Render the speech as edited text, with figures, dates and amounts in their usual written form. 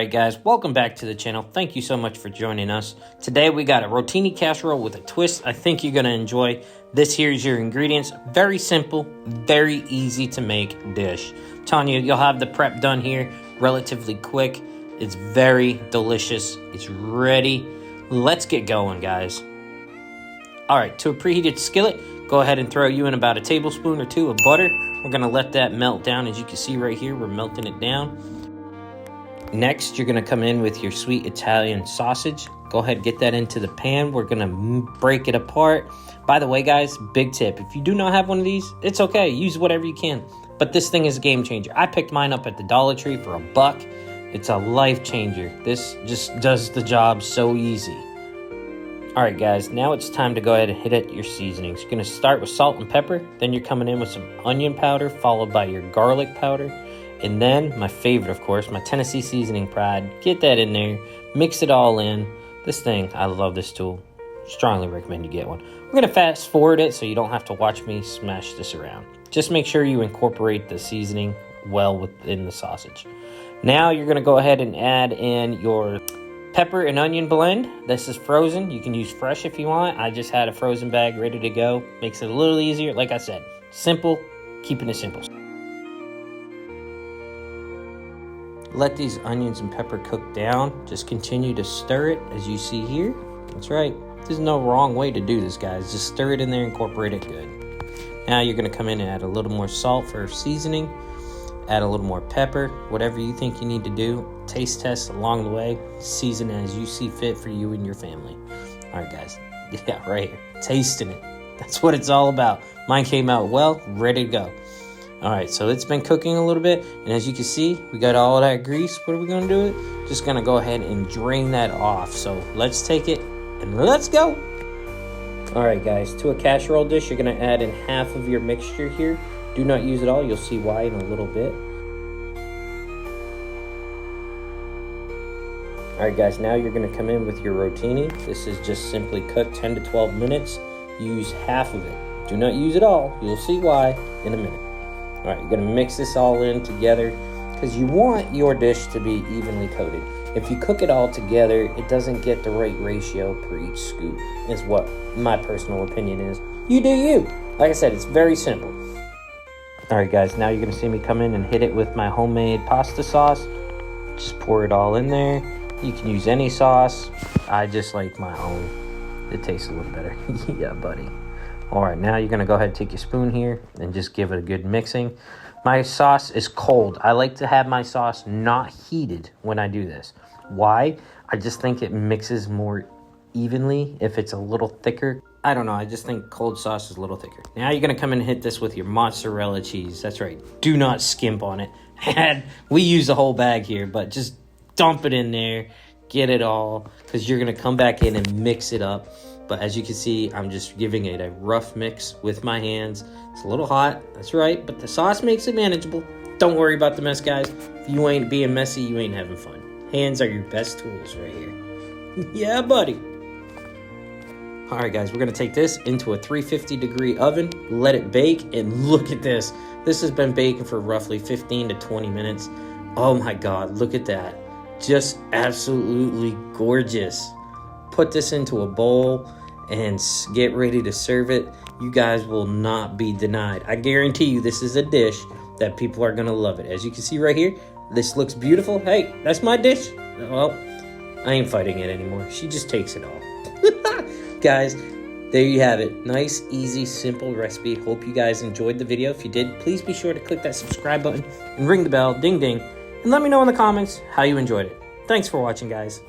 Alright guys, welcome back to the channel. Thank you so much for joining us. Today we got a Rotini Casserole with a twist. I think you're going to enjoy. This here's your ingredients. Very simple, very easy to make dish. I'm telling you, you'll have the prep done here relatively quick. It's very delicious. It's ready. Let's get going, guys. Alright, to a preheated skillet, go ahead and throw you in about a tablespoon or two of butter. We're going to let that melt down. As you can see right here, we're melting it down. Next, you're going to come in with your sweet Italian sausage. Go ahead and get that into the pan. We're going to break it apart. By the way, guys, big tip. If you do not have one of these, it's okay. Use whatever you can. But this thing is a game changer. I picked mine up at the Dollar Tree for $1. It's a life changer. This just does the job so easy. All right, guys, now it's time to go ahead and hit it your seasonings. You're going to start with salt and pepper. Then you're coming in with some onion powder, followed by your garlic powder. And then, my favorite, of course, my Tennessee Seasoning Pride. Get that in there. Mix it all in. This thing, I love this tool. Strongly recommend you get one. We're going to fast forward it so you don't have to watch me smash this around. Just make sure you incorporate the seasoning well within the sausage. Now, you're going to go ahead and add in your pepper and onion blend. This is frozen. You can use fresh if you want. I just had a frozen bag ready to go. Makes it a little easier. Like I said, simple, keeping it simple. Let these onions and pepper cook down. Just continue to stir it as you see here. That's right. There's no wrong way to do this, guys. Just stir it in there, incorporate it good. Now you're going to come in and add a little more salt for seasoning. Add a little more pepper. Whatever you think you need to do. Taste test along the way. Season as you see fit for you and your family. All right, guys. Yeah, right here. Tasting it. That's what it's all about. Mine came out well, ready to go. All right, so it's been cooking a little bit, and as you can see, we got all of that grease. What are we going to do it? Just going to go ahead and drain that off. So let's take it and let's go. All right, guys, to a casserole dish, you're going to add in half of your mixture here. Do not use it all. You'll see why in a little bit. All right, guys, now you're going to come in with your rotini. This is just simply cooked 10 to 12 minutes. Use half of it. Do not use it all. You'll see why in a minute. All right, you're going to mix this all in together because you want your dish to be evenly coated. If you cook it all together, it doesn't get the right ratio per each scoop, is what my personal opinion is. You do you. Like I said, it's very simple. All right, guys, now you're going to see me come in and hit it with my homemade pasta sauce. Just pour it all in there. You can use any sauce. I just like my own. It tastes a little better. Yeah, buddy. All right, now you're going to go ahead and take your spoon here and just give it a good mixing. My sauce is cold. I like to have my sauce not heated when I do this. Why? I just think it mixes more evenly if it's a little thicker. I don't know. I just think cold sauce is a little thicker. Now you're going to come and hit this with your mozzarella cheese. That's right. Do not skimp on it. We use the whole bag here, but just dump it in there. Get it all because you're going to come back in and mix it up. But as you can see, I'm just giving it a rough mix with my hands. It's a little hot, that's right, but the sauce makes it manageable. Don't worry about the mess, guys. If you ain't being messy, you ain't having fun. Hands are your best tools right here. Yeah, buddy. All right, guys, we're going to take this into a 350-degree oven, let it bake, and look at this. This has been baking for roughly 15 to 20 minutes. Oh, my God, look at that. Just absolutely gorgeous. Put this into a bowl and get ready to serve it. You guys will not be denied. I guarantee you this is a dish that people are going to love it. As you can see right here, this looks beautiful. Hey, that's my dish. Well, I ain't fighting it anymore. She just takes it all. Guys, there you have it. Nice, easy, simple recipe. Hope you guys enjoyed the video. If you did, please be sure to click that subscribe button and ring the bell, ding, ding. And let me know in the comments how you enjoyed it. Thanks for watching, guys.